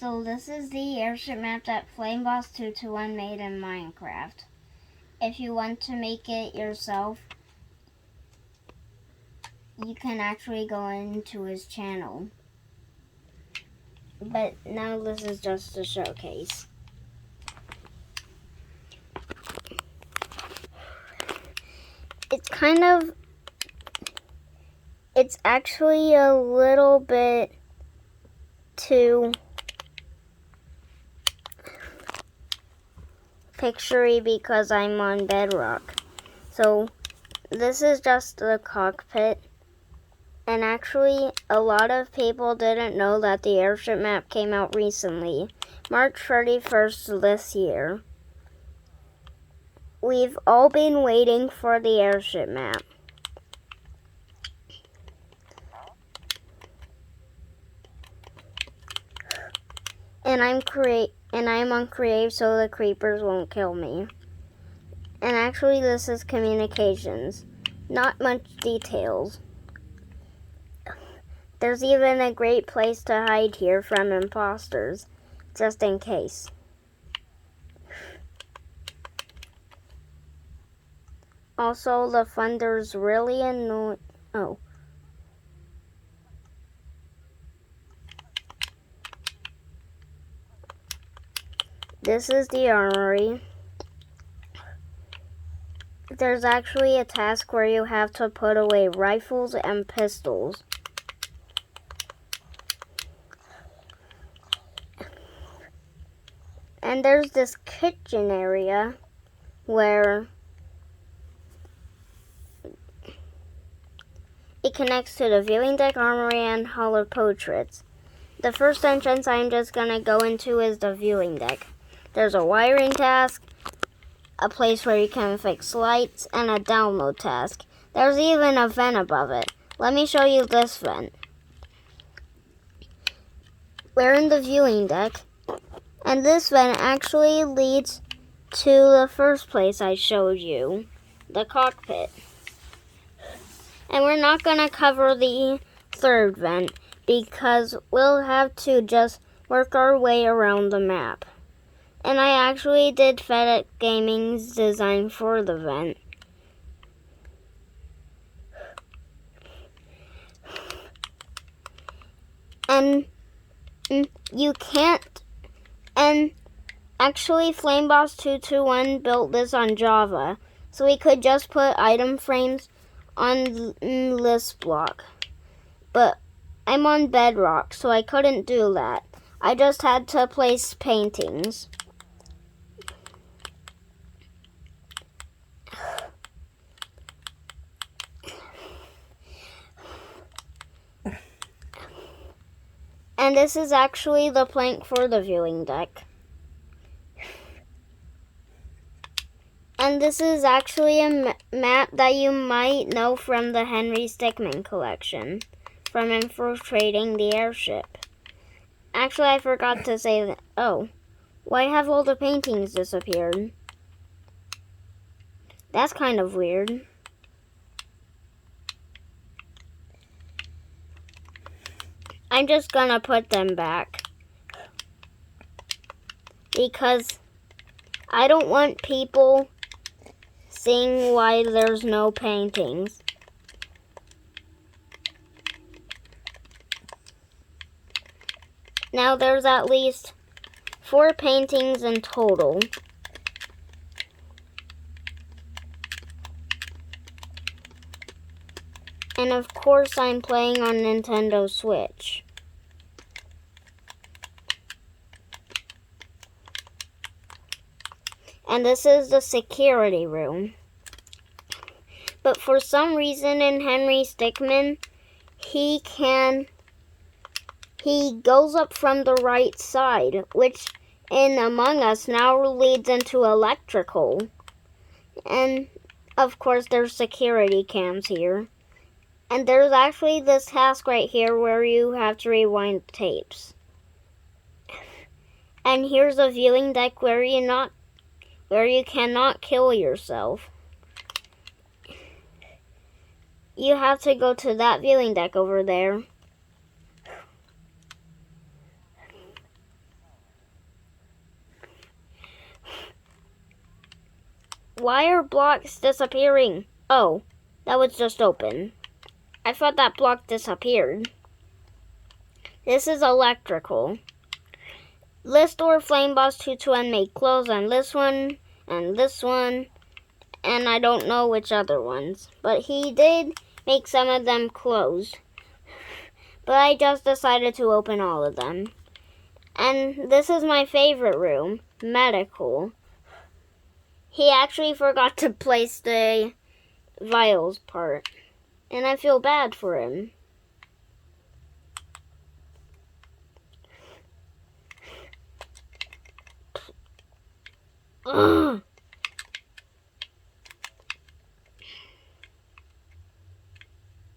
So this is the airship map that FlameBoss221 made in Minecraft. If you want to make it yourself, you can actually go into his channel. But now this is just a showcase. It's actually a little bit too picturey because I'm on bedrock. So this is just the cockpit. And actually, a lot of people didn't know that the airship map came out recently, March 31st this year. We've all been waiting for the airship map. And I'm on creative so the creepers won't kill me. And actually this is communications. Not much details. There's even a great place to hide here from imposters, just in case. Also, the thunder's really annoying. Oh. This is the armory. There's actually a task where you have to put away rifles and pistols. And there's this kitchen area where it connects to the viewing deck, armory, and hall of portraits. The first entrance I'm just gonna go into is the viewing deck. There's a wiring task, a place where you can fix lights, and a download task. There's even a vent above it. Let me show you this vent. We're in the viewing deck, and this vent actually leads to the first place I showed you, the cockpit. And we're not gonna cover the third vent because we'll have to just work our way around the map. And I actually did FedEx Gaming's design for the vent. And you can't, and actually FlameBoss221 built this on Java, so we could just put item frames on this block. But I'm on bedrock, so I couldn't do that. I just had to place paintings. And this is actually the plank for the viewing deck. And this is actually a map that you might know from the Henry Stickmin collection, from infiltrating the airship. Actually, I forgot to say that. Oh, why have all the paintings disappeared? That's kind of weird. I'm just gonna put them back because I don't want people seeing why there's no paintings. Now there's at least 4 paintings in total. And of course I'm playing on Nintendo Switch. And this is the security room. But for some reason in Henry Stickmin, he goes up from the right side, which in Among Us now leads into electrical. And of course there's security cams here. And there's actually this task right here where you have to rewind tapes. And here's a viewing deck where you cannot kill yourself. You have to go to that viewing deck over there. Why are blocks disappearing? Oh, that was just open. I thought that block disappeared. This is electrical. This door FlameBoss221 made close on this one, and I don't know which other ones. But he did make some of them closed. But I just decided to open all of them. And this is my favorite room, medical. He actually forgot to place the vials part. And I feel bad for him. Ugh.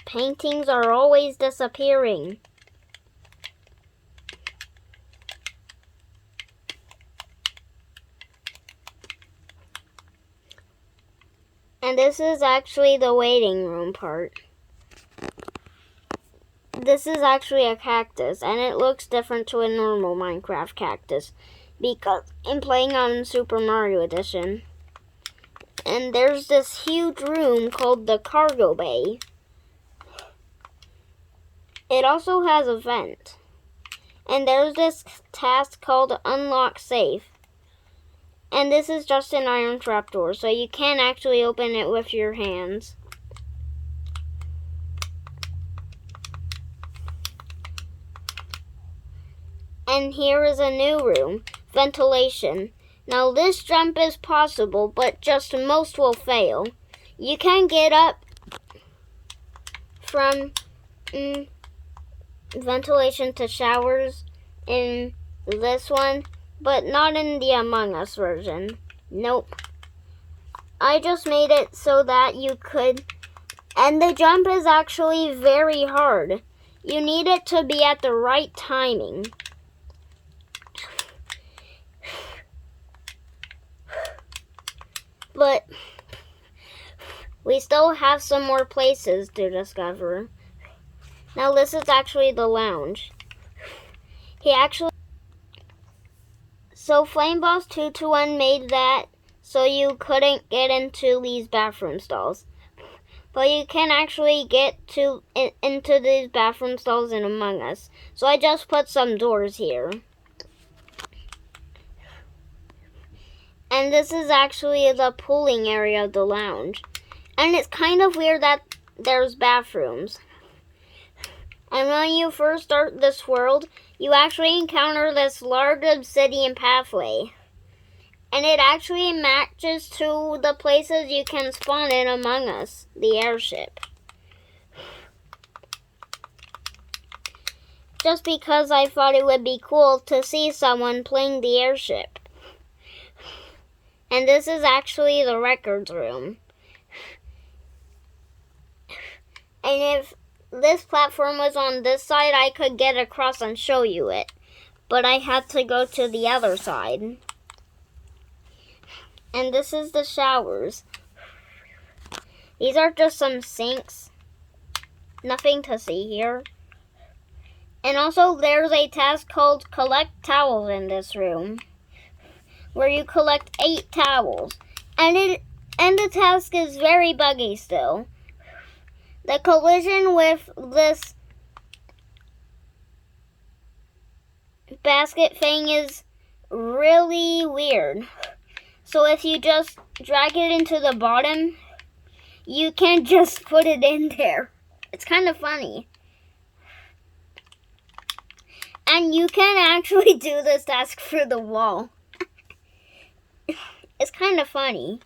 Paintings are always disappearing. And this is actually the waiting room part. This is actually a cactus, and it looks different to a normal Minecraft cactus because I'm playing on Super Mario Edition. And there's this huge room called the cargo bay. It also has a vent. And there's this task called unlock safe. And this is just an iron trapdoor, so you can't actually open it with your hands. And here is a new room, ventilation. Now this jump is possible, but just most will fail. You can get up from ventilation to showers in this one, but not in the Among Us version. Nope. I just made it so that you could, and the jump is actually very hard. You need it to be at the right timing. But we still have some more places to discover. Now this is actually the lounge. So FlameBoss221 made that so you couldn't get into these bathroom stalls. But you can actually get into these bathroom stalls in Among Us. So I just put some doors here. And this is actually the pooling area of the lounge. And it's kind of weird that there's bathrooms. And when you first start this world, you actually encounter this large obsidian pathway. And it actually matches to the places you can spawn in Among Us, the airship. Just because I thought it would be cool to see someone playing the airship. And this is actually the records room. And if this platform was on this side, I could get across and show you it. But I had to go to the other side. And this is the showers. These are just some sinks. Nothing to see here. And also there's a task called collect towels in this room, where you collect 8 towels. And the task is very buggy still. The collision with this basket thing is really weird. So if you just drag it into the bottom, you can just put it in there. It's kind of funny. And you can actually do this task through the wall. It's kind of funny.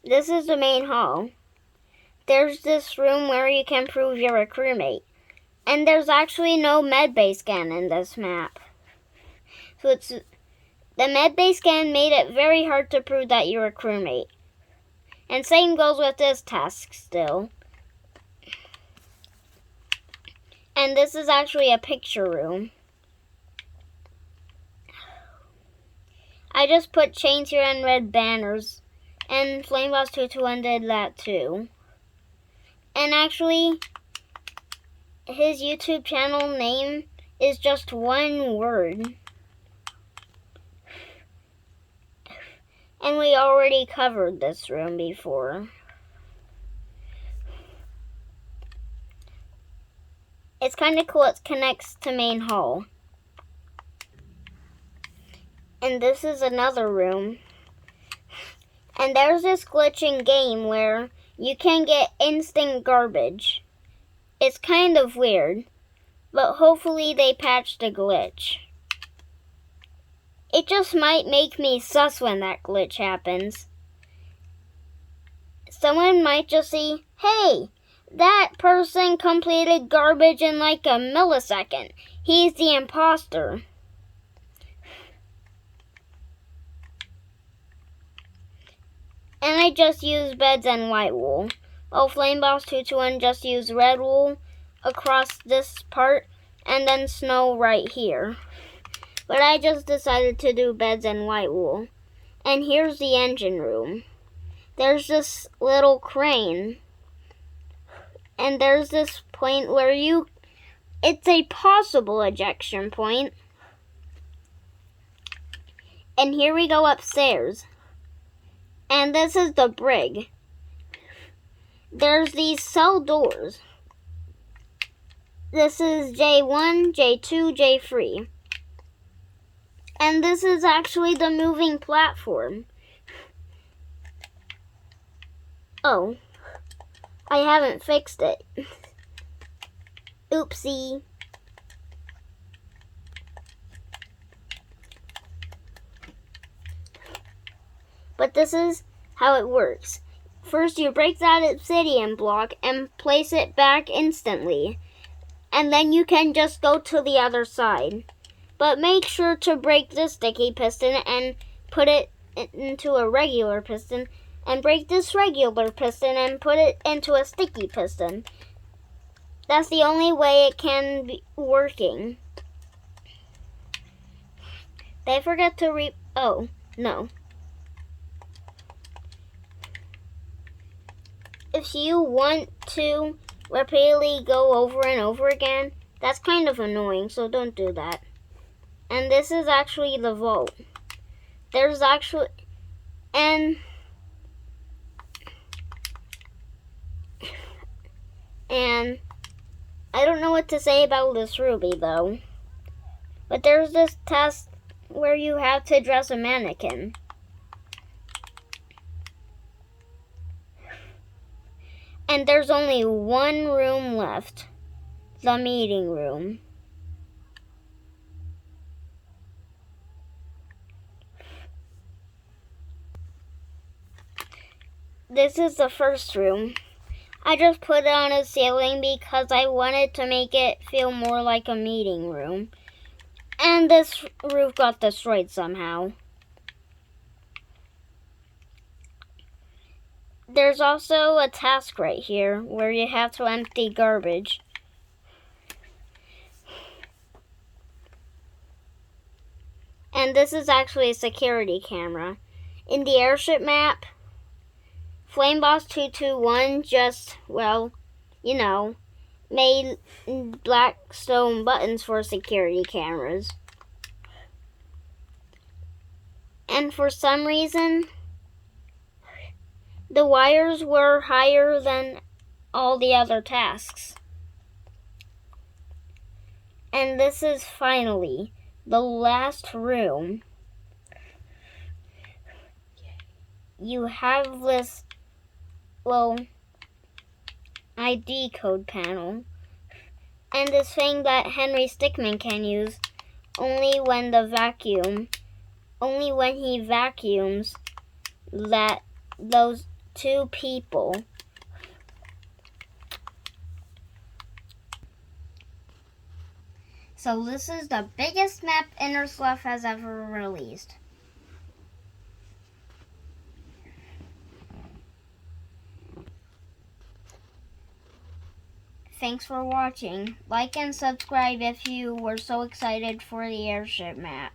This is the main hall. There's this room where you can prove you're a crewmate. And there's actually no medbay scan in this map. So the medbay scan made it very hard to prove that you're a crewmate. And same goes with this task still. And this is actually a picture room. I just put chains here and red banners. And FlameBoss221 did that too. And actually, his YouTube channel name is just one word. And we already covered this room before. It's kind of cool. It connects to main hall. And this is another room. And there's this glitching game where you can get instant garbage. It's kind of weird, but hopefully they patched the glitch. It just might make me sus when that glitch happens. Someone might just see, hey, that person completed garbage in like a millisecond. He's the imposter. And I just used beds and white wool. Oh, FlameBoss221 just used red wool across this part and then snow right here. But I just decided to do beds and white wool. And here's the engine room. There's this little crane. And there's this point where it's a possible ejection point. And here we go upstairs. And this is the brig. There's these cell doors. This is J1, J2, J3. And this is actually the moving platform. Oh, I haven't fixed it. Oopsie. But this is how it works. First, you break that obsidian block and place it back instantly. And then you can just go to the other side. But make sure to break this sticky piston and put it into a regular piston. And break this regular piston and put it into a sticky piston. That's the only way it can be working. They forget to oh, no. If you want to repeatedly go over and over again, that's kind of annoying, so don't do that. And this is actually the vault. There's actually, and I don't know what to say about this ruby though. But there's this test where you have to dress a mannequin. And there's only one room left. The meeting room. This is the first room. I just put it on a ceiling because I wanted to make it feel more like a meeting room. And this roof got destroyed somehow. There's also a task right here where you have to empty garbage. And this is actually a security camera. In the Airship Map, FlameBoss221 just, well, you know, made black stone buttons for security cameras. And for some reason, the wires were higher than all the other tasks. And this is finally the last room. You have this, well, ID code panel. And this thing that Henry Stickmin can use only when he vacuums those two people. So this is the biggest map Inner Slough has ever released. Thanks for watching. Like and subscribe if you were so excited for the Airship Map.